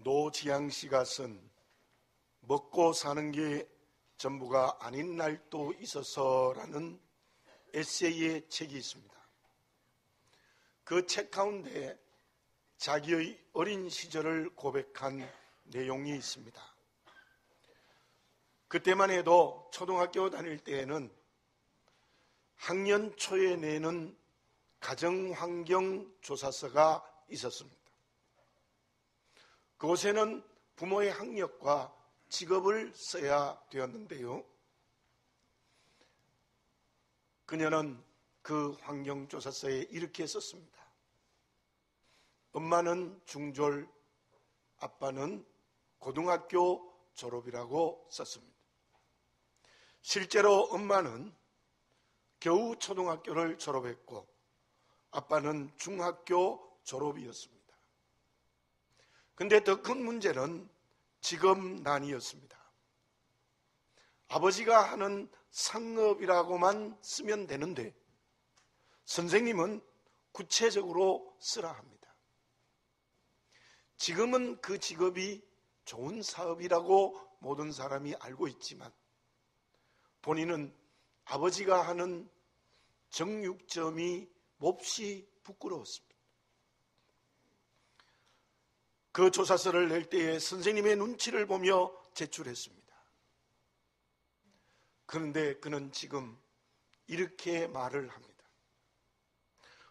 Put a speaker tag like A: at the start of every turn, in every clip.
A: 노지양 씨가 쓴 먹고 사는 게 전부가 아닌 날도 있어서라는 에세이의 책이 있습니다. 그 책 가운데 자기의 어린 시절을 고백한 내용이 있습니다. 그때만 해도 초등학교 다닐 때에는 학년 초에 내는 가정환경조사서가 있었습니다. 그곳에는 부모의 학력과 직업을 써야 되었는데요. 그녀는 그 환경조사서에 이렇게 썼습니다. 엄마는 중졸, 아빠는 고등학교 졸업이라고 썼습니다. 실제로 엄마는 겨우 초등학교를 졸업했고 아빠는 중학교 졸업이었습니다. 그런데 더 큰 문제는 직업난이었습니다. 아버지가 하는 상업이라고만 쓰면 되는데 선생님은 구체적으로 쓰라 합니다. 지금은 그 직업이 좋은 사업이라고 모든 사람이 알고 있지만 본인은 아버지가 하는 정육점이 몹시 부끄러웠습니다. 그 조사서를 낼 때에 선생님의 눈치를 보며 제출했습니다. 그런데 그는 지금 이렇게 말을 합니다.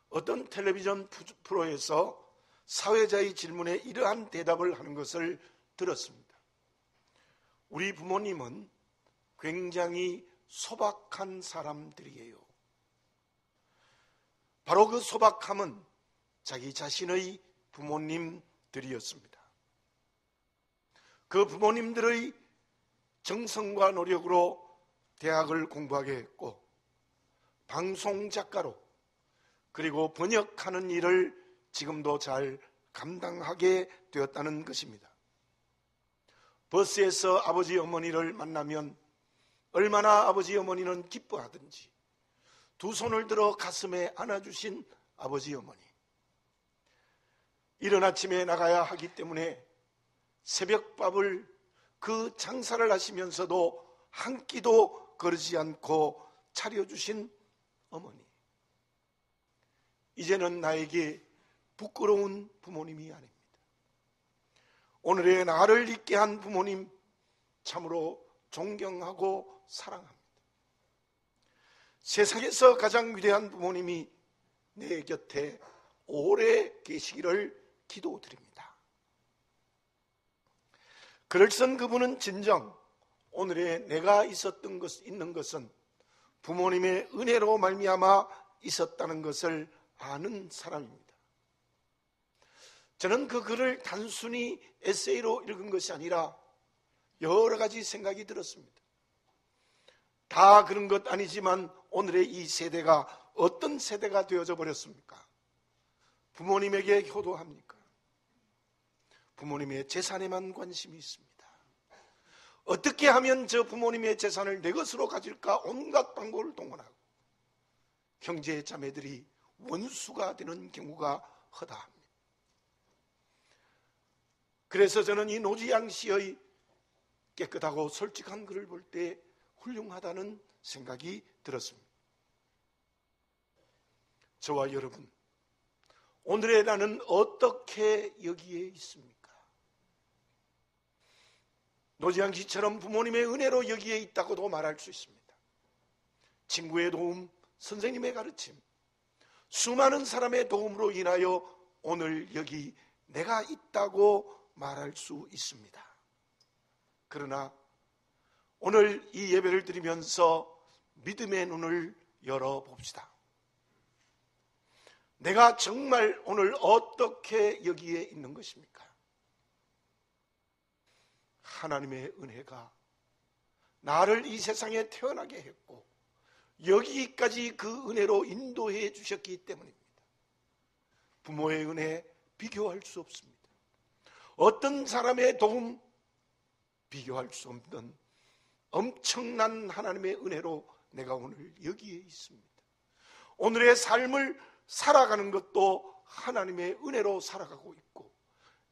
A: 어떤 텔레비전 프로에서 사회자의 질문에 이러한 대답을 하는 것을 들었습니다. 우리 부모님은 굉장히 소박한 사람들이에요. 바로 그 소박함은 자기 자신의 부모님들이었습니다. 그 부모님들의 정성과 노력으로 대학을 공부하게 했고 방송작가로 그리고 번역하는 일을 지금도 잘 감당하게 되었다는 것입니다. 버스에서 아버지 어머니를 만나면 얼마나 아버지 어머니는 기뻐하든지 두 손을 들어 가슴에 안아주신 아버지 어머니. 이른 아침에 나가야 하기 때문에 새벽밥을 그 장사를 하시면서도 한 끼도 거르지 않고 차려주신 어머니. 이제는 나에게 부끄러운 부모님이 아닙니다. 오늘의 나를 있게 한 부모님 참으로 존경하고 사랑합니다. 세상에서 가장 위대한 부모님이 내 곁에 오래 계시기를 기도드립니다. 글을 쓴 그분은 진정 오늘의 내가 있는 것은 부모님의 은혜로 말미암아 있었다는 것을 아는 사람입니다. 저는 그 글을 단순히 에세이로 읽은 것이 아니라 여러 가지 생각이 들었습니다. 다 그런 것 아니지만 오늘의 이 세대가 어떤 세대가 되어져 버렸습니까? 부모님에게 효도합니까? 부모님의 재산에만 관심이 있습니다. 어떻게 하면 저 부모님의 재산을 내 것으로 가질까 온갖 방법을 동원하고 형제 자매들이 원수가 되는 경우가 허다합니다. 그래서 저는 이 노지양 씨의 깨끗하고 솔직한 글을 볼 때 훌륭하다는 생각이 들었습니다. 저와 여러분, 오늘의 나는 어떻게 여기에 있습니까? 노지양 씨처럼 부모님의 은혜로 여기에 있다고도 말할 수 있습니다. 친구의 도움, 선생님의 가르침, 수많은 사람의 도움으로 인하여 오늘 여기 내가 있다고 말할 수 있습니다. 그러나 오늘 이 예배를 드리면서 믿음의 눈을 열어봅시다. 내가 정말 오늘 어떻게 여기에 있는 것입니까? 하나님의 은혜가 나를 이 세상에 태어나게 했고 여기까지 그 은혜로 인도해 주셨기 때문입니다. 부모의 은혜 비교할 수 없습니다. 어떤 사람의 도움 비교할 수 없는 엄청난 하나님의 은혜로 내가 오늘 여기에 있습니다. 오늘의 삶을 살아가는 것도 하나님의 은혜로 살아가고 있고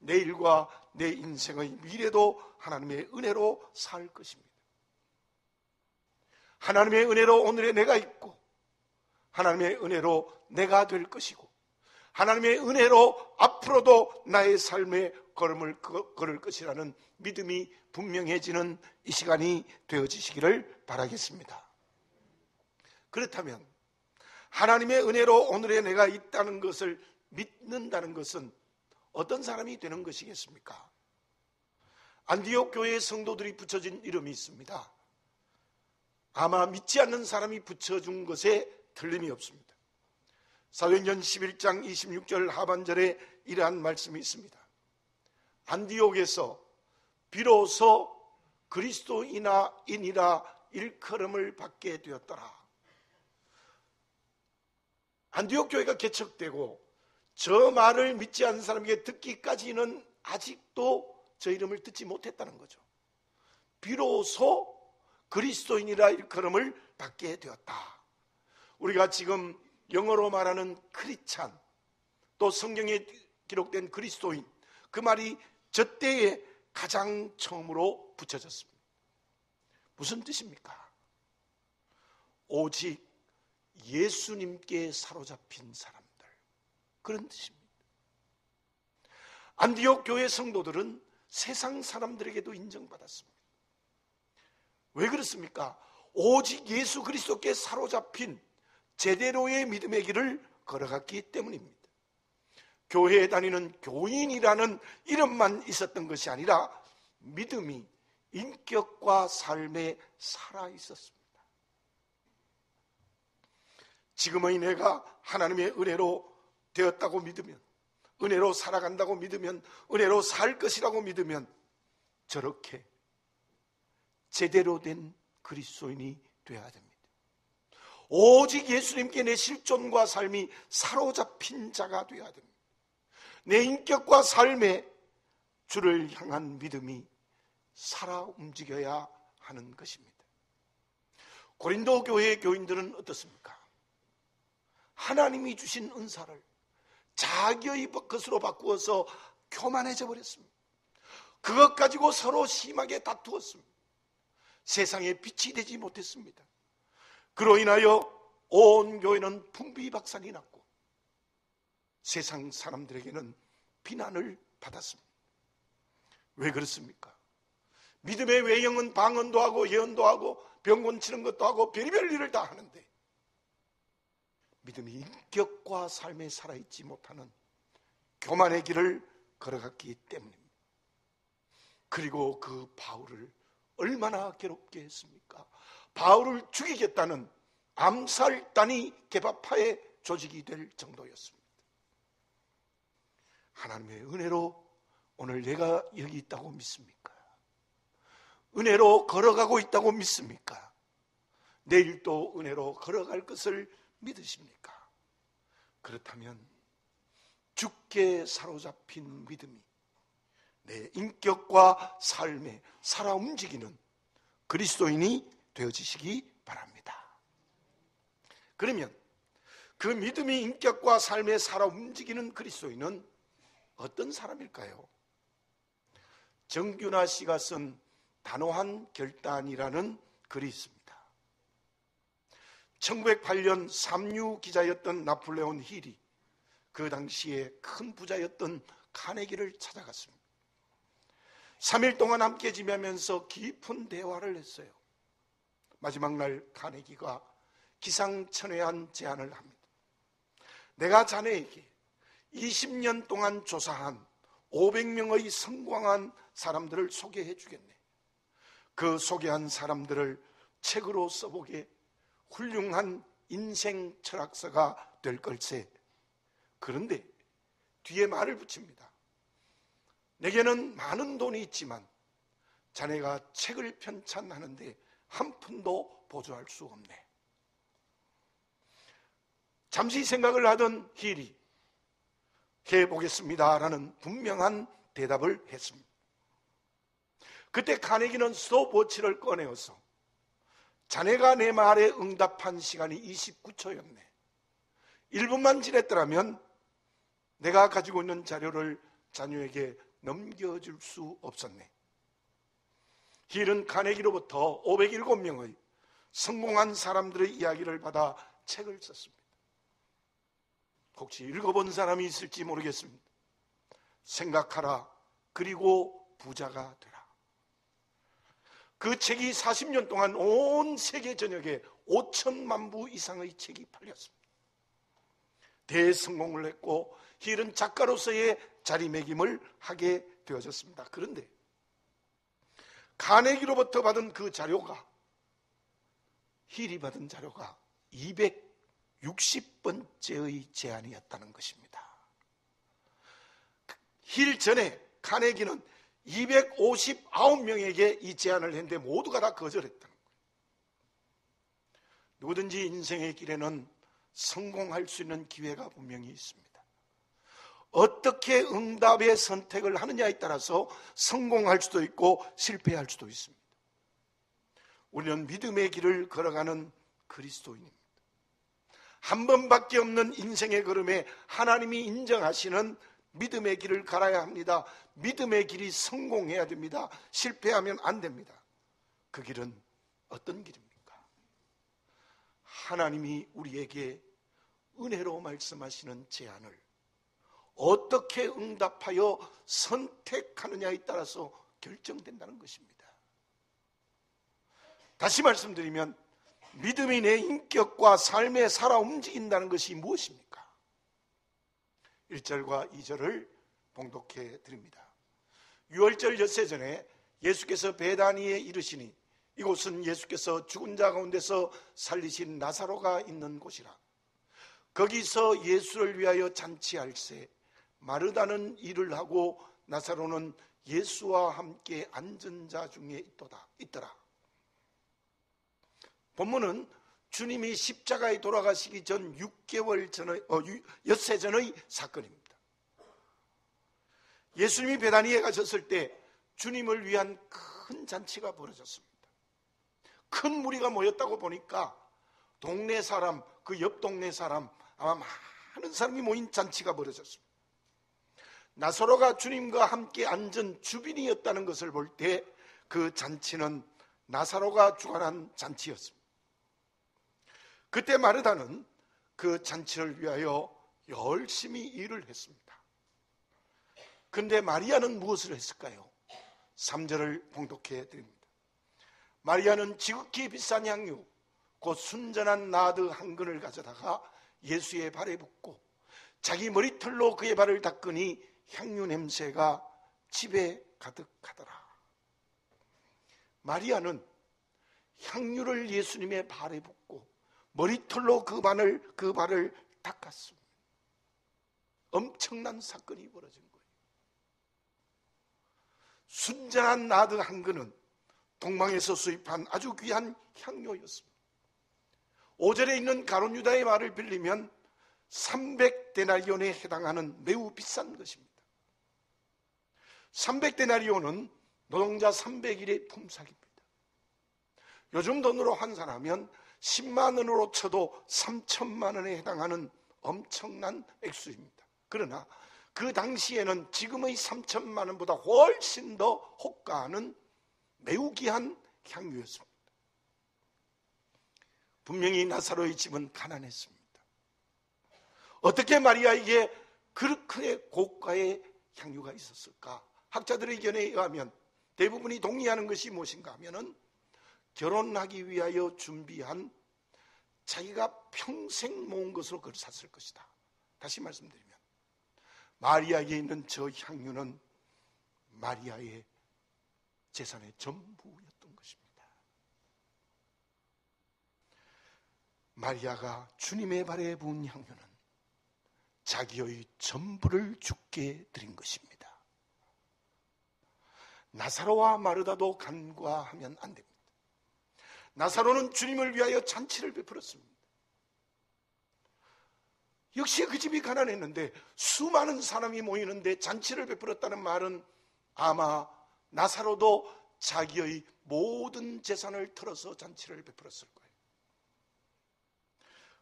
A: 내일과 내 인생의 미래도 하나님의 은혜로 살 것입니다. 하나님의 은혜로 오늘의 내가 있고, 하나님의 은혜로 내가 될 것이고, 하나님의 은혜로 앞으로도 나의 삶의 걸음을 걸을 것이라는 믿음이 분명해지는 이 시간이 되어지시기를 바라겠습니다. 그렇다면 하나님의 은혜로 오늘의 내가 있다는 것을 믿는다는 것은 어떤 사람이 되는 것이겠습니까? 안디옥 교회의 성도들이 붙여진 이름이 있습니다. 아마 믿지 않는 사람이 붙여준 것에 틀림이 없습니다. 사도행전 11장 26절 하반절에 이러한 말씀이 있습니다. 안디옥에서 비로소 그리스도인이라 일컬음을 받게 되었더라. 안디옥 교회가 개척되고 저 말을 믿지 않는 사람에게 듣기까지는 아직도 저 이름을 듣지 못했다는 거죠. 비로소 그리스도인이라 일컬음을 받게 되었다. 우리가 지금 영어로 말하는 크리스찬, 또 성경에 기록된 그리스도인, 그 말이 저 때에 가장 처음으로 붙여졌습니다. 무슨 뜻입니까? 오직 예수님께 사로잡힌 사람들, 그런 뜻입니다. 안디옥 교회 성도들은 세상 사람들에게도 인정받았습니다. 왜 그렇습니까? 오직 예수 그리스도께 사로잡힌 제대로의 믿음의 길을 걸어갔기 때문입니다. 교회에 다니는 교인이라는 이름만 있었던 것이 아니라 믿음이 인격과 삶에 살아 있었습니다. 지금의 내가 하나님의 은혜로 되었다고 믿으면, 은혜로 살아간다고 믿으면, 은혜로 살 것이라고 믿으면 저렇게 제대로 된 그리스도인이 되어야 됩니다. 오직 예수님께 내 실존과 삶이 사로잡힌 자가 되어야 됩니다. 내 인격과 삶에 주를 향한 믿음이 살아 움직여야 하는 것입니다. 고린도 교회의 교인들은 어떻습니까? 하나님이 주신 은사를 자기의 것으로 바꾸어서 교만해져 버렸습니다. 그것 가지고 서로 심하게 다투었습니다. 세상에 빛이 되지 못했습니다. 그로 인하여 온 교회는 풍비박산이 났고 세상 사람들에게는 비난을 받았습니다. 왜 그렇습니까? 믿음의 외형은 방언도 하고 예언도 하고 병 고치는 것도 하고 별의별 일을 다 하는데 믿음이 인격과 삶에 살아있지 못하는 교만의 길을 걸어갔기 때문입니다. 그리고 그 바울을 얼마나 괴롭게 했습니까? 바울을 죽이겠다는 암살단이 개바파의 조직이 될 정도였습니다. 하나님의 은혜로 오늘 내가 여기 있다고 믿습니까? 은혜로 걸어가고 있다고 믿습니까? 내일 또 은혜로 걸어갈 것을 믿으십니까? 그렇다면 주께 사로잡힌 믿음이 내 인격과 삶에 살아 움직이는 그리스도인이 되어지시기 바랍니다. 그러면 그 믿음이 인격과 삶에 살아 움직이는 그리스도인은 어떤 사람일까요? 정균아 씨가 쓴 단호한 결단이라는 글이 있습니다. 1908년 삼류 기자였던 나폴레온 힐이 그 당시에 큰 부자였던 카네기를 찾아갔습니다. 3일 동안 함께 지내면서 깊은 대화를 했어요. 마지막 날 카네기가 기상천외한 제안을 합니다. 내가 자네에게 20년 동안 조사한 500명의 성공한 사람들을 소개해 주겠네. 그 소개한 사람들을 책으로 써보게 훌륭한 인생 철학서가 될 걸세. 그런데 뒤에 말을 붙입니다. 내게는 많은 돈이 있지만 자네가 책을 편찬하는데 한 푼도 보조할 수 없네. 잠시 생각을 하던 힐이 해보겠습니다라는 분명한 대답을 했습니다. 그때 카네기는 스톱워치를 꺼내어서 자네가 내 말에 응답한 시간이 29초였네. 1분만 지냈더라면 내가 가지고 있는 자료를 자녀에게 넘겨줄 수 없었네. 힐은 카네기로부터 507명의 성공한 사람들의 이야기를 받아 책을 썼습니다. 혹시 읽어본 사람이 있을지 모르겠습니다. 생각하라, 그리고 부자가 되라. 그 책이 40년 동안 온 세계 전역에 5천만 부 이상의 책이 팔렸습니다. 대성공을 했고 힐은 작가로서의 자리매김을 하게 되어졌습니다. 그런데 카네기로부터 받은 그 자료가, 힐이 받은 자료가 260번째의 제안이었다는 것입니다. 힐 전에 카네기는 259명에게 이 제안을 했는데 모두가 다 거절했다는 거예요. 누구든지 인생의 길에는 성공할 수 있는 기회가 분명히 있습니다. 어떻게 응답의 선택을 하느냐에 따라서 성공할 수도 있고 실패할 수도 있습니다. 우리는 믿음의 길을 걸어가는 그리스도인입니다. 한 번밖에 없는 인생의 걸음에 하나님이 인정하시는 믿음의 길을 갈아야 합니다. 믿음의 길이 성공해야 됩니다. 실패하면 안 됩니다. 그 길은 어떤 길입니까? 하나님이 우리에게 은혜로 말씀하시는 제안을 어떻게 응답하여 선택하느냐에 따라서 결정된다는 것입니다. 다시 말씀드리면 믿음이 내 인격과 삶에 살아 움직인다는 것이 무엇입니까? 1절과 2절을 봉독해 드립니다. 유월절 엿새 전에 예수께서 베다니에 이르시니 이곳은 예수께서 죽은 자 가운데서 살리신 나사로가 있는 곳이라. 거기서 예수를 위하여 잔치할세 마르다는 일을 하고 나사로는 예수와 함께 앉은 자 중에 있더라. 본문은 주님이 십자가에 돌아가시기 전 6개월 전의 엿새 전의 사건입니다. 예수님이 베다니에 가셨을 때 주님을 위한 큰 잔치가 벌어졌습니다. 큰 무리가 모였다고 보니까 동네 사람, 그 옆 동네 사람, 아마 많은 사람이 모인 잔치가 벌어졌습니다. 나사로가 주님과 함께 앉은 주빈이었다는 것을 볼 때 그 잔치는 나사로가 주관한 잔치였습니다. 그때 마르다는 그 잔치를 위하여 열심히 일을 했습니다. 그런데 마리아는 무엇을 했을까요? 3절을 봉독해 드립니다. 마리아는 지극히 비싼 향유 곧 순전한 나드 한 근을 가져다가 예수의 발에 붓고 자기 머리털로 그의 발을 닦으니 향유 냄새가 집에 가득하더라. 마리아는 향유를 예수님의 발에 붓고 머리털로 그 발을 닦았습니다. 엄청난 사건이 벌어진 거예요. 순전한 나드 한 근은 동방에서 수입한 아주 귀한 향료였습니다. 5절에 있는 가룟 유다의 말을 빌리면 300데나리온에 해당하는 매우 비싼 것입니다. 300데나리온은 노동자 300일의 품삯입니다. 요즘 돈으로 환산하면 10만 원으로 쳐도 3천만 원에 해당하는 엄청난 액수입니다. 그러나 그 당시에는 지금의 3천만 원보다 훨씬 더 호가하는 매우 귀한 향유였습니다. 분명히 나사로의 집은 가난했습니다. 어떻게 마리아에게 그렇게 고가의 향유가 있었을까? 학자들의 의견에 의하면 대부분이 동의하는 것이 무엇인가 하면은 결혼하기 위하여 준비한 자기가 평생 모은 것으로 그걸 샀을 것이다. 다시 말씀드리면 마리아에게 있는 저 향유는 마리아의 재산의 전부였던 것입니다. 마리아가 주님의 발에 부은 향유는 자기의 전부를 주께 드린 것입니다. 나사로와 마르다도 간과하면 안 됩니다. 나사로는 주님을 위하여 잔치를 베풀었습니다. 역시 그 집이 가난했는데 수많은 사람이 모이는데 잔치를 베풀었다는 말은 아마 나사로도 자기의 모든 재산을 털어서 잔치를 베풀었을 거예요.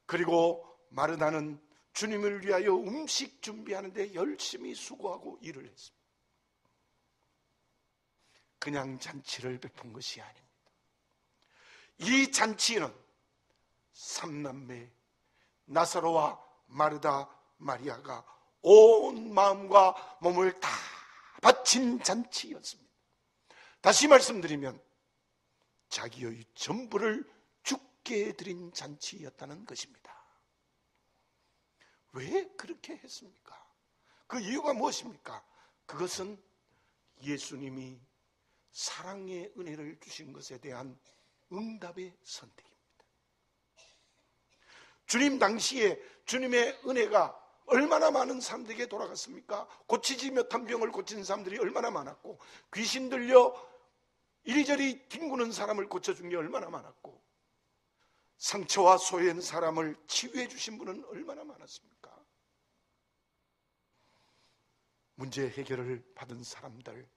A: 그리고 마르다는 주님을 위하여 음식 준비하는데 열심히 수고하고 일을 했습니다. 그냥 잔치를 베푼 것이 아닙니다. 이 잔치는 삼남매 나사로와 마르다 마리아가 온 마음과 몸을 다 바친 잔치였습니다. 다시 말씀드리면 자기의 전부를 죽게 드린 잔치였다는 것입니다. 왜 그렇게 했습니까? 그 이유가 무엇입니까? 그것은 예수님이 사랑의 은혜를 주신 것에 대한 응답의 선택입니다. 주님 당시에 주님의 은혜가 얼마나 많은 사람들에게 돌아갔습니까? 고치지 못한 병을 고친 사람들이 얼마나 많았고, 귀신 들려 이리저리 뒹구는 사람을 고쳐준 게 얼마나 많았고, 상처와 소외한 사람을 치유해 주신 분은 얼마나 많았습니까? 문제 해결을 받은 사람들,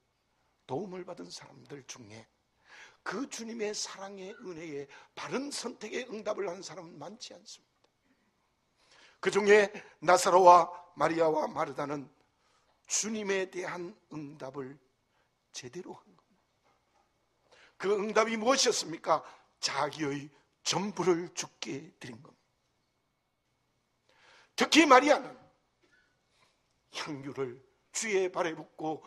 A: 도움을 받은 사람들 중에 그 주님의 사랑의 은혜에 바른 선택의 응답을 한 사람은 많지 않습니다. 그 중에 나사로와 마리아와 마르다는 주님에 대한 응답을 제대로 한 겁니다. 그 응답이 무엇이었습니까? 자기의 전부를 죽게 드린 겁니다. 특히 마리아는 향유를 주의 발에 붓고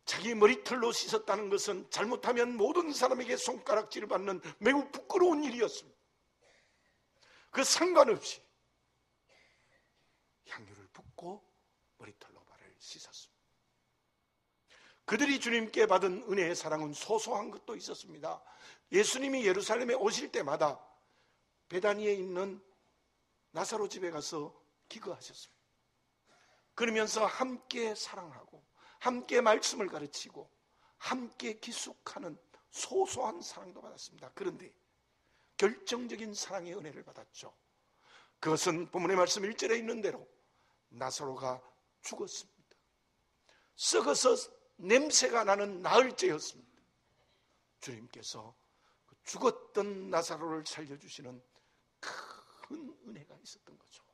A: 자기 머리털로 씻었다는 것은 잘못하면 모든 사람에게 손가락질을 받는 매우 부끄러운 일이었습니다. 그 상관없이 향유를 붓고 머리털로 발을 씻었습니다. 그들이 주님께 받은 은혜의 사랑은 소소한 것도 있었습니다. 예수님이 예루살렘에 오실 때마다 베다니에 있는 나사로 집에 가서 기거하셨습니다. 그러면서 함께 사랑하고 함께 말씀을 가르치고 함께 기숙하는 소소한 사랑도 받았습니다. 그런데 결정적인 사랑의 은혜를 받았죠. 그것은 본문의 말씀 1절에 있는 대로 나사로가 죽었습니다. 썩어서 냄새가 나는 나흘째였습니다. 주님께서 죽었던 나사로를 살려주시는 큰 은혜가 있었던 거죠.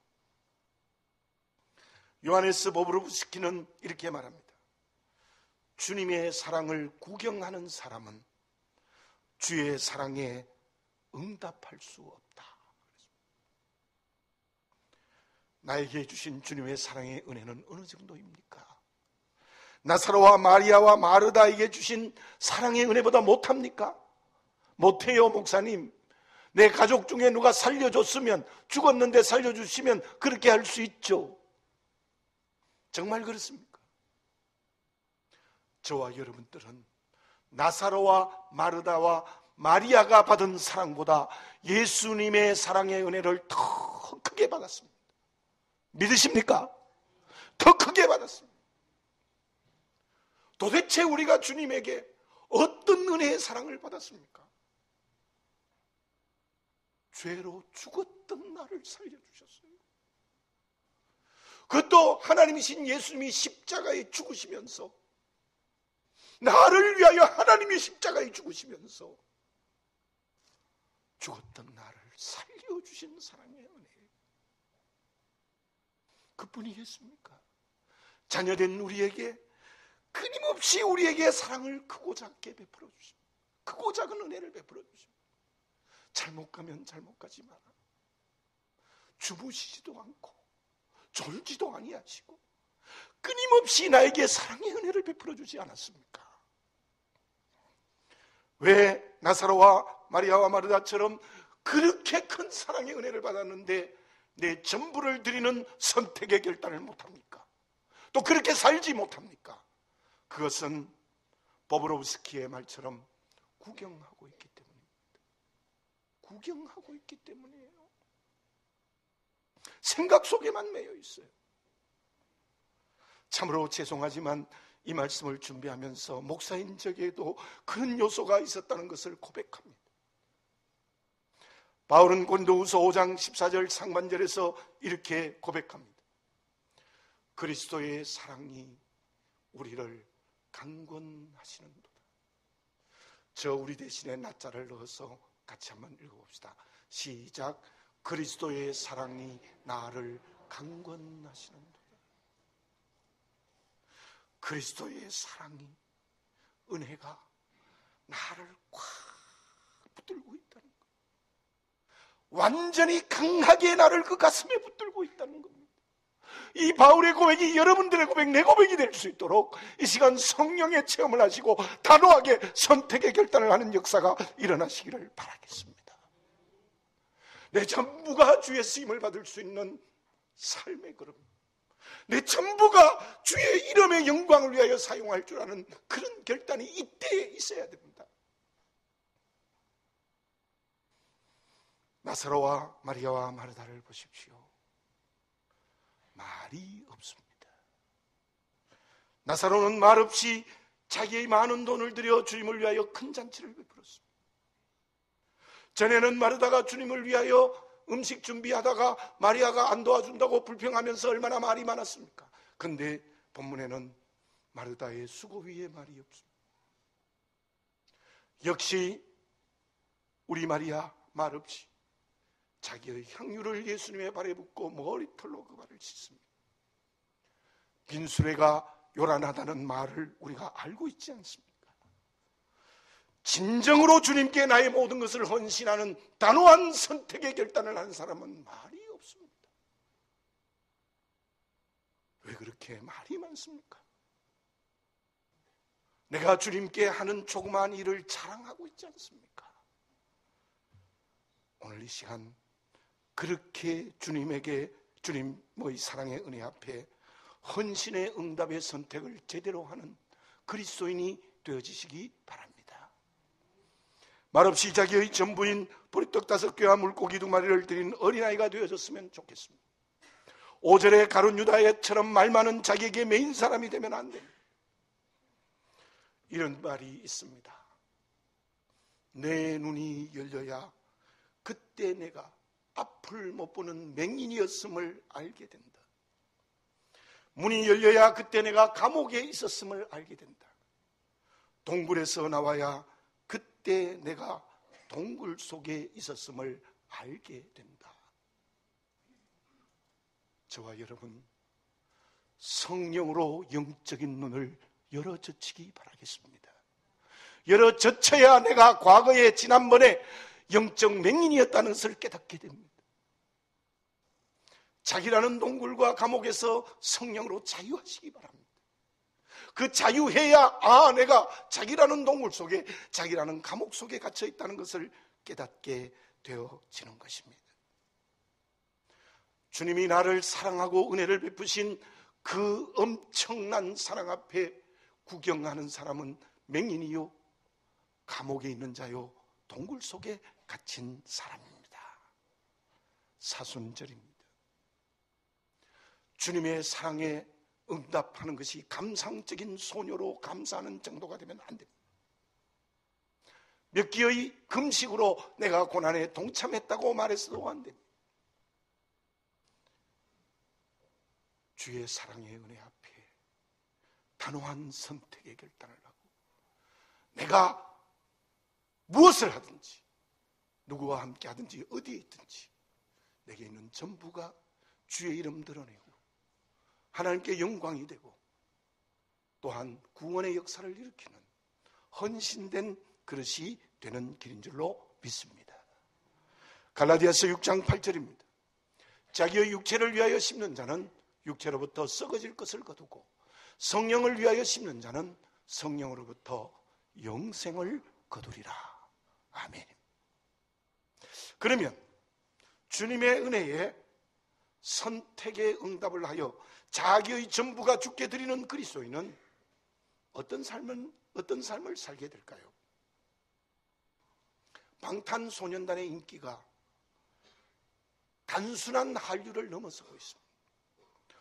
A: 요하네스 보브로브스키는 이렇게 말합니다. 주님의 사랑을 구경하는 사람은 주의 사랑에 응답할 수 없다. 나에게 주신 주님의 사랑의 은혜는 어느 정도입니까? 나사로와 마리아와 마르다에게 주신 사랑의 은혜보다 못합니까? 못해요, 목사님. 내 가족 중에 누가 살려줬으면, 죽었는데 살려주시면 그렇게 할 수 있죠. 정말 그렇습니까? 저와 여러분들은 나사로와 마르다와 마리아가 받은 사랑보다 예수님의 사랑의 은혜를 더 크게 받았습니다. 믿으십니까? 더 크게 받았습니다. 도대체 우리가 주님에게 어떤 은혜의 사랑을 받았습니까? 죄로 죽었던 나를 살려주셨어요. 그것도 하나님이신 예수님이 십자가에 죽으시면서, 나를 위하여 하나님이 십자가에 죽으시면서 죽었던 나를 살려주신 사랑의 은혜, 그뿐이겠습니까? 자녀된 우리에게 끊임없이 우리에게 사랑을 크고 작게 베풀어 주십니다. 크고 작은 은혜를 베풀어 주십니다. 잘못 가면 잘못 가지 마라. 주무시지도 않고 졸지도 아니하시고 끊임없이 나에게 사랑의 은혜를 베풀어 주지 않았습니까? 왜 나사로와 마리아와 마르다처럼 그렇게 큰 사랑의 은혜를 받았는데 내 전부를 드리는 선택의 결단을 못합니까? 또 그렇게 살지 못합니까? 그것은 보브로브스키의 말처럼 구경하고 있기 때문입니다. 구경하고 있기 때문이에요. 생각 속에만 매여 있어요. 참으로 죄송하지만 이 말씀을 준비하면서 목사인 적에도 그런 요소가 있었다는 것을 고백합니다. 바울은 고린도후서 5장 14절 상반절에서 이렇게 고백합니다. 그리스도의 사랑이 우리를 강권하시는도다. 저 우리 대신에 나자를 넣어서 같이 한번 읽어봅시다. 시작. 그리스도의 사랑이 나를 강권하시는도다. 그리스도의 사랑이, 은혜가 나를 꽉 붙들고 있다는 것. 완전히 강하게 나를 그 가슴에 붙들고 있다는 겁니다. 이 바울의 고백이 여러분들의 고백, 내 고백이 될 수 있도록 이 시간 성령의 체험을 하시고 단호하게 선택의 결단을 하는 역사가 일어나시기를 바라겠습니다. 내 전부가 주의 쓰임을 받을 수 있는 삶의 걸음, 내 전부가 주의 이름의 영광을 위하여 사용할 줄 아는 그런 결단이 이때에 있어야 됩니다. 나사로와 마리아와 마르다를 보십시오. 말이 없습니다. 나사로는 말없이 자기의 많은 돈을 들여 주님을 위하여 큰 잔치를 베풀었습니다. 전에는 마르다가 주님을 위하여 음식 준비하다가 마리아가 안 도와준다고 불평하면서 얼마나 말이 많았습니까? 그런데 본문에는 마르다의 수고 위에 말이 없습니다. 역시 우리 마리아 말없이 자기의 향유를 예수님의 발에 붓고 머리털로 그 발을 씻습니다. 빈수레가 요란하다는 말을 우리가 알고 있지 않습니까? 진정으로 주님께 나의 모든 것을 헌신하는 단호한 선택의 결단을 하는 사람은 말이 없습니다. 왜 그렇게 말이 많습니까? 내가 주님께 하는 조그마한 일을 자랑하고 있지 않습니까? 오늘 이 시간 그렇게 주님에게, 주님의 사랑의 은혜 앞에 헌신의 응답의 선택을 제대로 하는 그리스도인이 되어지시기 바랍니다. 말없이 자기의 전부인 보리떡 5개와 물고기 2마리를 드린 어린아이가 되어졌으면 좋겠습니다. 5절에 가룟 유다처럼 말 많은 자기에게 매인 사람이 되면 안 됩니다. 이런 말이 있습니다. 내 눈이 열려야 그때 내가 앞을 못 보는 맹인이었음을 알게 된다. 문이 열려야 그때 내가 감옥에 있었음을 알게 된다. 동굴에서 나와야 그때 내가 동굴 속에 있었음을 알게 된다. 저와 여러분, 성령으로 영적인 눈을 열어젖히기 바라겠습니다. 열어젖혀야 내가 과거에 지난번에 영적 맹인이었다는 것을 깨닫게 됩니다. 자기라는 동굴과 감옥에서 성령으로 자유하시기 바랍니다. 그 자유해야 내가 자기라는 동굴 속에, 자기라는 감옥 속에 갇혀 있다는 것을 깨닫게 되어지는 것입니다. 주님이 나를 사랑하고 은혜를 베푸신 그 엄청난 사랑 앞에 구경하는 사람은 맹인이요, 감옥에 있는 자요, 동굴 속에 갇힌 사람입니다. 사순절입니다. 주님의 사랑에 응답하는 것이 감상적인 소녀로 감사하는 정도가 되면 안 됩니다. 몇 끼의 금식으로 내가 고난에 동참했다고 말해서도 안 됩니다. 주의 사랑의 은혜 앞에 단호한 선택의 결단을 하고 내가 무엇을 하든지 누구와 함께 하든지 어디에 있든지 내게 있는 전부가 주의 이름 드러내고 하나님께 영광이 되고 또한 구원의 역사를 일으키는 헌신된 그릇이 되는 길인 줄로 믿습니다. 갈라디아서 6장 8절입니다. 자기의 육체를 위하여 심는 자는 육체로부터 썩어질 것을 거두고 성령을 위하여 심는 자는 성령으로부터 영생을 거두리라. 아멘. 그러면 주님의 은혜에 선택의 응답을 하여 자기의 전부가 주께 드리는 그리스도인은 어떤 삶을 살게 될까요? 방탄소년단의 인기가 단순한 한류를 넘어서고 있습니다.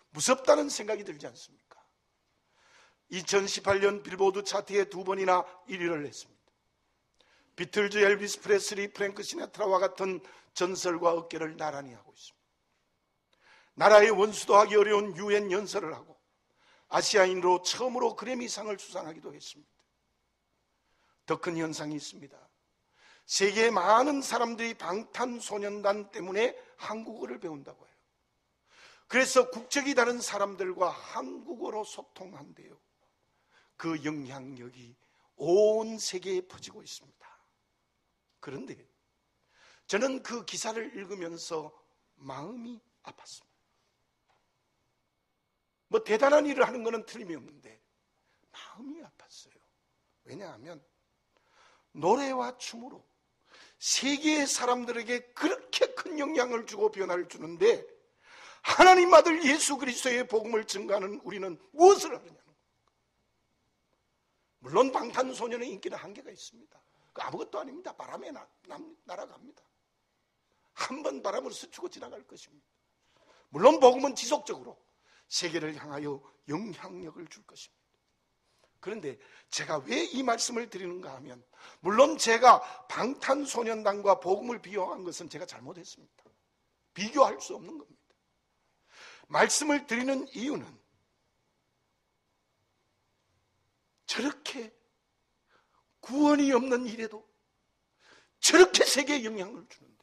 A: 무섭다는 생각이 들지 않습니까? 2018년 빌보드 차트에 2번이나 1위를 했습니다. 비틀즈, 엘비스 프레슬리, 프랭크 시나트라와 같은 전설과 어깨를 나란히 하고 있습니다. 나라의 원수도 하기 어려운 유엔 연설을 하고 아시아인으로 처음으로 그래미상을 수상하기도 했습니다. 더 큰 현상이 있습니다. 세계의 많은 사람들이 방탄소년단 때문에 한국어를 배운다고 해요. 그래서 국적이 다른 사람들과 한국어로 소통한대요. 그 영향력이 온 세계에 퍼지고 있습니다. 그런데 저는 그 기사를 읽으면서 마음이 아팠습니다. 뭐 대단한 일을 하는 것은 틀림이 없는데 마음이 아팠어요. 왜냐하면 노래와 춤으로 세계의 사람들에게 그렇게 큰 영향을 주고 변화를 주는데 하나님 아들 예수 그리스도의 복음을 증거하는 우리는 무엇을 하느냐는 거예요. 물론 방탄소년의 인기는 한계가 있습니다. 그 아무것도 아닙니다. 바람에 날아갑니다. 한 번 바람으로 스치고 지나갈 것입니다. 물론 복음은 지속적으로 세계를 향하여 영향력을 줄 것입니다. 그런데 제가 왜 이 말씀을 드리는가 하면 물론 제가 방탄소년단과 복음을 비교한 것은 제가 잘못했습니다. 비교할 수 없는 겁니다. 말씀을 드리는 이유는 저렇게 구원이 없는 일에도 저렇게 세계에 영향을 주는데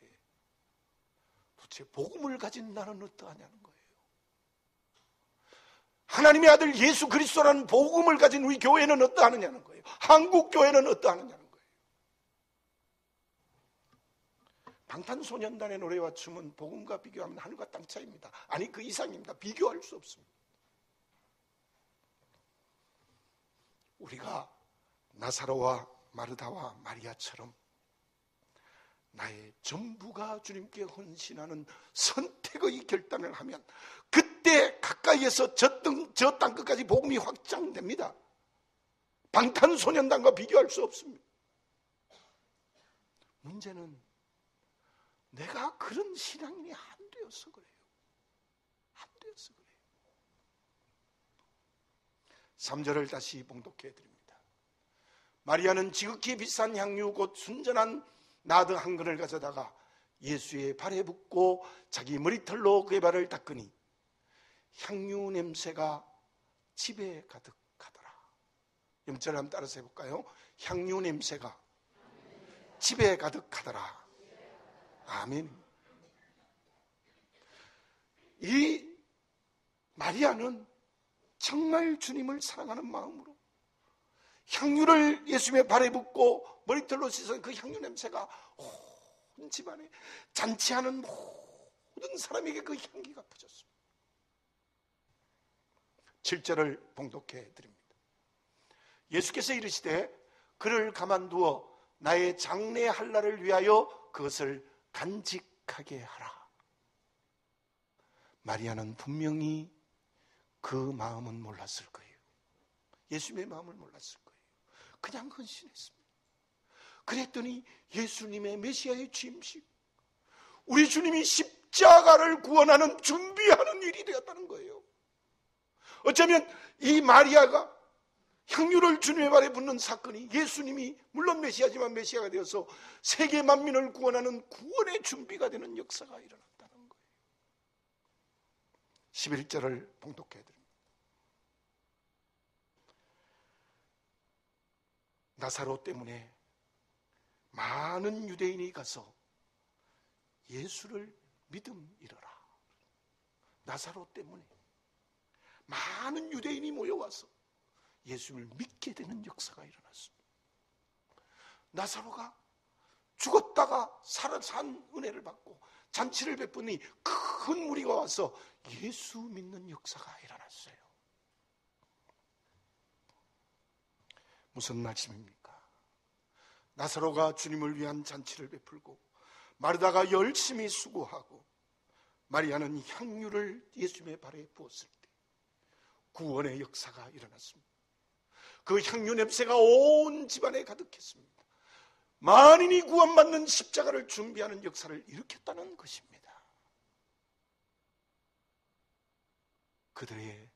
A: 도대체 복음을 가진 나는 어떠하냐는 거예요. 하나님의 아들 예수 그리스도라는 복음을 가진 우리 교회는 어떠하느냐는 거예요. 한국 교회는 어떠하느냐는 거예요. 방탄소년단의 노래와 춤은 복음과 비교하면 하늘과 땅 차이입니다. 아니 그 이상입니다. 비교할 수 없습니다. 우리가 나사로와 마르다와 마리아처럼 나의 전부가 주님께 헌신하는 선택의 결단을 하면 그때 가까이에서 저 땅 끝까지 복음이 확장됩니다. 방탄소년단과 비교할 수 없습니다. 문제는 내가 그런 신앙인이 안 되어서 그래요. 안 되어서 그래요. 3절을 다시 봉독해 드립니다. 마리아는 지극히 비싼 향유 곧 순전한 나드 한 근을 가져다가 예수의 발에 붓고 자기 머리털로 그의 발을 닦으니 향유 냄새가 집에 가득하더라. 영절 한번 따라서 해볼까요? 향유 냄새가 집에 가득하더라. 아멘. 이 마리아는 정말 주님을 사랑하는 마음으로 향유를 예수님의 발에 붓고 머리털로 씻은 그 향유 냄새가 온 집안에 잔치하는 모든 사람에게 그 향기가 퍼졌습니다. 7절을 봉독해 드립니다. 예수께서 이르시되 그를 가만두어 나의 장래할 날을 위하여 그것을 간직하게 하라. 마리아는 분명히 그 마음은 몰랐을 거예요. 예수님의 마음을 몰랐을 거예요. 그냥 헌신했습니다. 그랬더니 예수님의 메시아의 취임식, 우리 주님이 십자가를 구원하는 준비하는 일이 되었다는 거예요. 어쩌면 이 마리아가 향유를 주님의 발에 붓는 사건이 예수님이 물론 메시아지만 메시아가 되어서 세계 만민을 구원하는 구원의 준비가 되는 역사가 일어났다는 거예요. 11절을 봉독해 드립니다. 나사로 때문에 많은 유대인이 가서 예수를 믿음이러라. 나사로 때문에 많은 유대인이 모여와서 예수를 믿게 되는 역사가 일어났습니다. 나사로가 죽었다가 산 은혜를 받고 잔치를 베푸니 큰 무리가 와서 예수 믿는 역사가 일어났어요. 무슨 말씀입니까? 나사로가 주님을 위한 잔치를 베풀고 마르다가 열심히 수고하고 마리아는 향유를 예수님의 발에 부었을 때 구원의 역사가 일어났습니다. 그 향유 냄새가 온 집안에 가득했습니다. 만인이 구원받는 십자가를 준비하는 역사를 일으켰다는 것입니다. 그들의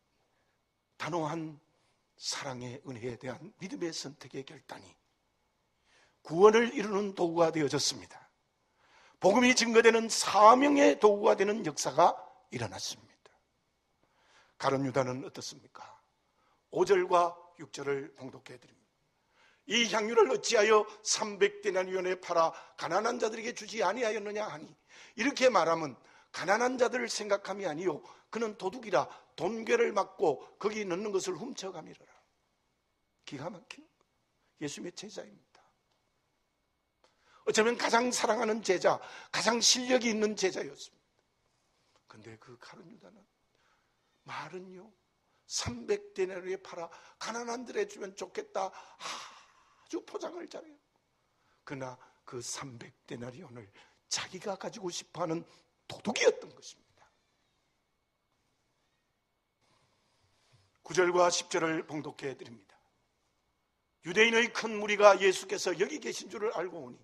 A: 단호한 사랑의 은혜에 대한 믿음의 선택의 결단이 구원을 이루는 도구가 되어졌습니다. 복음이 증거되는 사명의 도구가 되는 역사가 일어났습니다. 가룟 유다는 어떻습니까? 5절과 6절을 봉독해 드립니다. 이 향유를 어찌하여 300데나리온에 팔아 가난한 자들에게 주지 아니하였느냐 하니, 이렇게 말하면 가난한 자들을 생각함이 아니요 그는 도둑이라 돈괴를 맞고 거기 넣는 것을 훔쳐가미러라. 기가 막히는 거예요. 예수님의 제자입니다. 어쩌면 가장 사랑하는 제자, 가장 실력이 있는 제자였습니다. 그런데 그 가룟 유다는 말은요 300데나리오에 팔아 가난한들에 주면 좋겠다 아주 포장을 잘해요. 그러나 그 300데나리온을 자기가 가지고 싶어하는 도둑이었던 것입니다. 9절과 10절을 봉독해 드립니다. 유대인의 큰 무리가 예수께서 여기 계신 줄을 알고 오니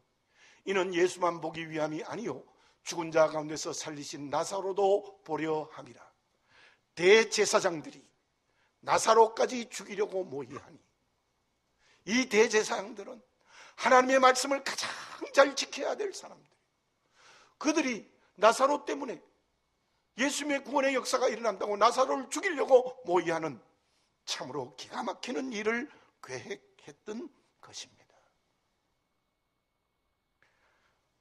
A: 이는 예수만 보기 위함이 아니요 죽은 자 가운데서 살리신 나사로도 보려 함이라. 대제사장들이 나사로까지 죽이려고 모의하니 이 대제사장들은 하나님의 말씀을 가장 잘 지켜야 될 사람들, 그들이 나사로 때문에 예수님의 구원의 역사가 일어난다고 나사로를 죽이려고 모의하는 참으로 기가 막히는 일을 계획했던 것입니다.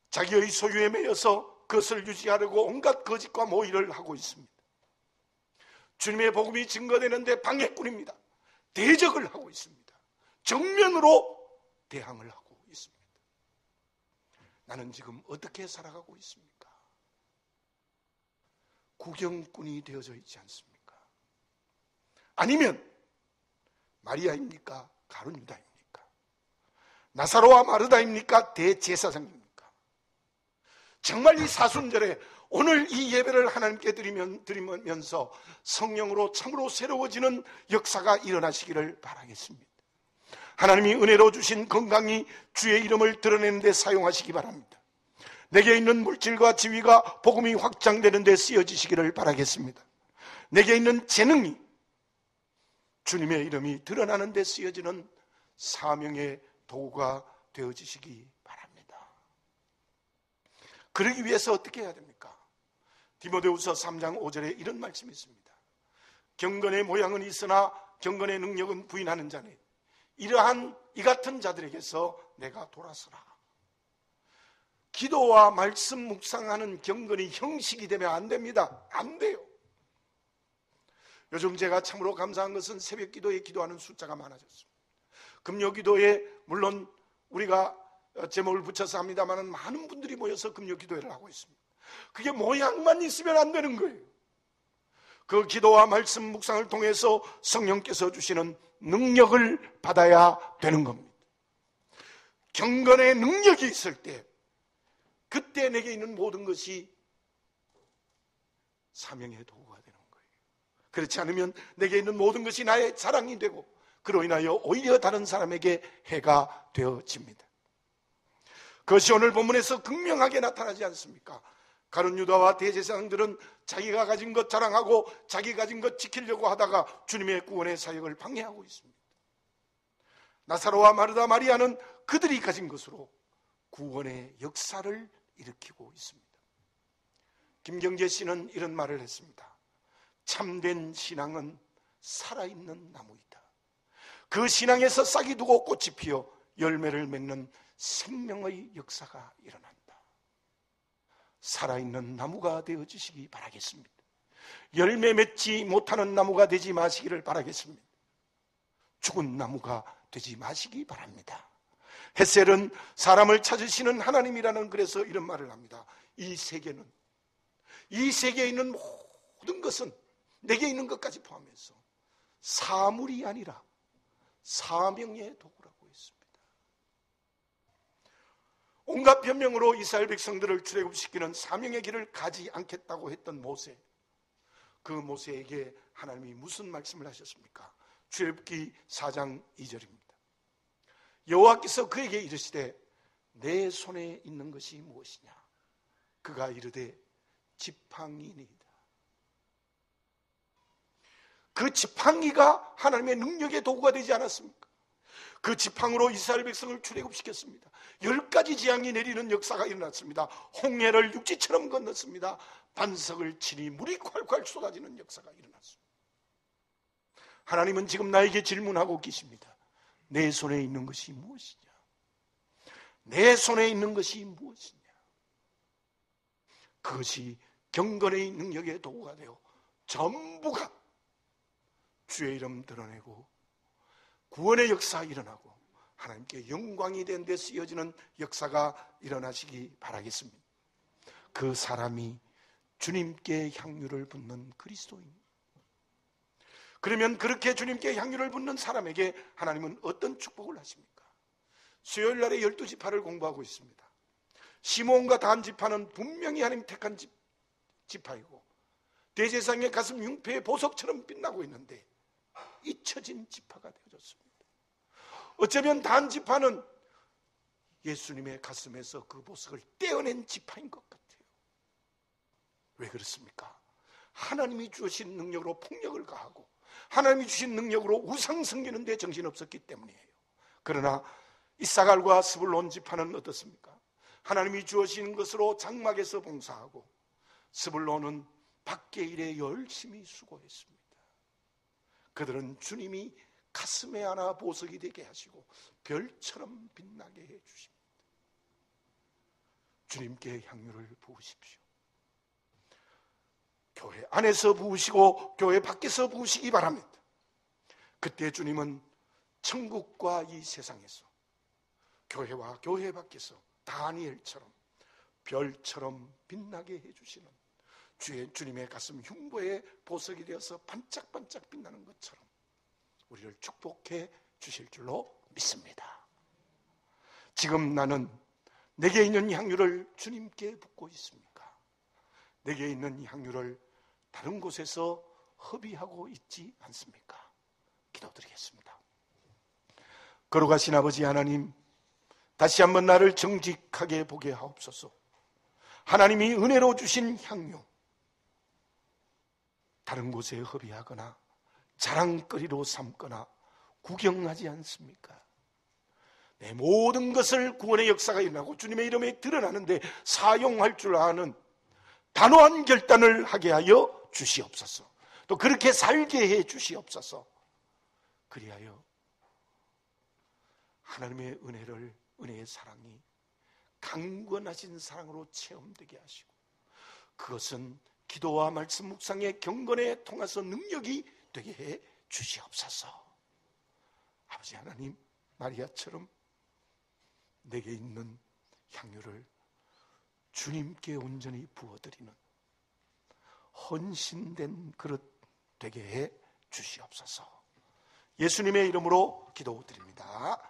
A: 자기의 소유에 매여서 그것을 유지하려고 온갖 거짓과 모의를 하고 있습니다. 주님의 복음이 증거되는데 방해꾼입니다. 대적을 하고 있습니다. 정면으로 대항을 하고 있습니다. 나는 지금 어떻게 살아가고 있습니까? 구경꾼이 되어져 있지 않습니까? 아니면 마리아입니까? 가룟 유다입니까? 나사로와 마르다입니까? 대제사장입니까? 정말 이 사순절에 오늘 이 예배를 하나님께 드리면서 성령으로 참으로 새로워지는 역사가 일어나시기를 바라겠습니다. 하나님이 은혜로 주신 건강이 주의 이름을 드러내는 데 사용하시기 바랍니다. 내게 있는 물질과 지위가 복음이 확장되는 데 쓰여지시기를 바라겠습니다. 내게 있는 재능이 주님의 이름이 드러나는 데 쓰여지는 사명의 도구가 되어지시기 바랍니다. 그러기 위해서 어떻게 해야 됩니까? 디모데후서 3장 5절에 이런 말씀이 있습니다. 경건의 모양은 있으나 경건의 능력은 부인하는 자네. 이러한 이 같은 자들에게서 내가 돌아서라. 기도와 말씀 묵상하는 경건이 형식이 되면 안 됩니다. 안 돼요. 요즘 제가 참으로 감사한 것은 새벽 기도에 기도하는 숫자가 많아졌습니다. 금요 기도에 물론 우리가 제목을 붙여서 합니다만 많은 분들이 모여서 금요 기도회를 하고 있습니다. 그게 모양만 있으면 안 되는 거예요. 그 기도와 말씀 묵상을 통해서 성령께서 주시는 능력을 받아야 되는 겁니다. 경건의 능력이 있을 때 그때 내게 있는 모든 것이 사명의 도구가 되는 거예요. 그렇지 않으면 내게 있는 모든 것이 나의 자랑이 되고 그로 인하여 오히려 다른 사람에게 해가 되어집니다. 그것이 오늘 본문에서 극명하게 나타나지 않습니까? 가룟 유다와 대제사장들은 자기가 가진 것 자랑하고 자기 가진 것 지키려고 하다가 주님의 구원의 사역을 방해하고 있습니다. 나사로와 마르다 마리아는 그들이 가진 것으로 구원의 역사를 일으키고 있습니다. 김경재 씨는 이런 말을 했습니다. 참된 신앙은 살아있는 나무이다. 그 신앙에서 싹이 두고 꽃이 피어 열매를 맺는 생명의 역사가 일어난다. 살아있는 나무가 되어주시기 바라겠습니다. 열매 맺지 못하는 나무가 되지 마시기를 바라겠습니다. 죽은 나무가 되지 마시기 바랍니다. 헷셀은 사람을 찾으시는 하나님이라는 그래서 이런 말을 합니다. 이 세계에 있는 모든 것은 내게 있는 것까지 포함해서 사물이 아니라 사명의 도구라고 했습니다. 온갖 변명으로 이스라엘 백성들을 출애굽시키는 사명의 길을 가지 않겠다고 했던 모세, 그 모세에게 하나님이 무슨 말씀을 하셨습니까? 출애굽기 4장 2절입니다. 여호와께서 그에게 이르시되 내 손에 있는 것이 무엇이냐? 그가 이르되 지팡이니이다. 그 지팡이가 하나님의 능력의 도구가 되지 않았습니까? 그 지팡으로 이스라엘 백성을 출애굽시켰습니다. 10가지 재앙이 내리는 역사가 일어났습니다. 홍해를 육지처럼 건넜습니다. 반석을 치니 물이 콸콸 쏟아지는 역사가 일어났습니다. 하나님은 지금 나에게 질문하고 계십니다. 내 손에 있는 것이 무엇이냐? 내 손에 있는 것이 무엇이냐? 그것이 경건의 능력의 도구가 되어 전부가 주의 이름 드러내고 구원의 역사 일어나고 하나님께 영광이 된 데 쓰여지는 역사가 일어나시기 바라겠습니다. 그 사람이 주님께 향유를 붓는 그리스도인. 그러면 그렇게 주님께 향유를 붓는 사람에게 하나님은 어떤 축복을 하십니까? 수요일 날에 12지파를 공부하고 있습니다. 시몬과 단 지파는 분명히 하나님 택한 지파이고 대제사장의 가슴 융패의 보석처럼 빛나고 있는데 잊혀진 지파가 되어졌습니다. 어쩌면 단 지파는 예수님의 가슴에서 그 보석을 떼어낸 지파인 것 같아요. 왜 그렇습니까? 하나님이 주신 능력으로 폭력을 가하고 하나님이 주신 능력으로 우상 섬기는 데 정신없었기 때문이에요. 그러나 이사갈과 스불론 지파는 어떻습니까? 하나님이 주어진 것으로 장막에서 봉사하고 스불론은 밖의 일에 열심히 수고했습니다. 그들은 주님이 가슴에 하나 보석이 되게 하시고 별처럼 빛나게 해 주십니다. 주님께 향유를 부으십시오. 교회 안에서 부으시고 교회 밖에서 부으시기 바랍니다. 그때 주님은 천국과 이 세상에서 교회와 교회 밖에서 다니엘처럼 별처럼 빛나게 해주시는 주님의 가슴 흉보에 보석이 되어서 반짝반짝 빛나는 것처럼 우리를 축복해 주실 줄로 믿습니다. 지금 나는 내게 있는 향유를 주님께 붓고 있습니까? 내게 있는 향유를 다른 곳에서 허비하고 있지 않습니까? 기도드리겠습니다. 거룩하신 아버지 하나님, 다시 한번 나를 정직하게 보게 하옵소서. 하나님이 은혜로 주신 향유, 다른 곳에 허비하거나 자랑거리로 삼거나 구경하지 않습니까? 내 모든 것을 구원의 역사가 일어나고 주님의 이름에 드러나는데 사용할 줄 아는 단호한 결단을 하게 하여 주시옵소서. 또 그렇게 살게 해 주시옵소서. 그리하여 하나님의 은혜의 사랑이 강건하신 사랑으로 체험되게 하시고 그것은 기도와 말씀 묵상의 경건에 통해서 능력이 되게 해 주시옵소서. 아버지 하나님, 마리아처럼 내게 있는 향유를 주님께 온전히 부어드리는 헌신된 그릇 되게 해 주시옵소서. 예수님의 이름으로 기도드립니다.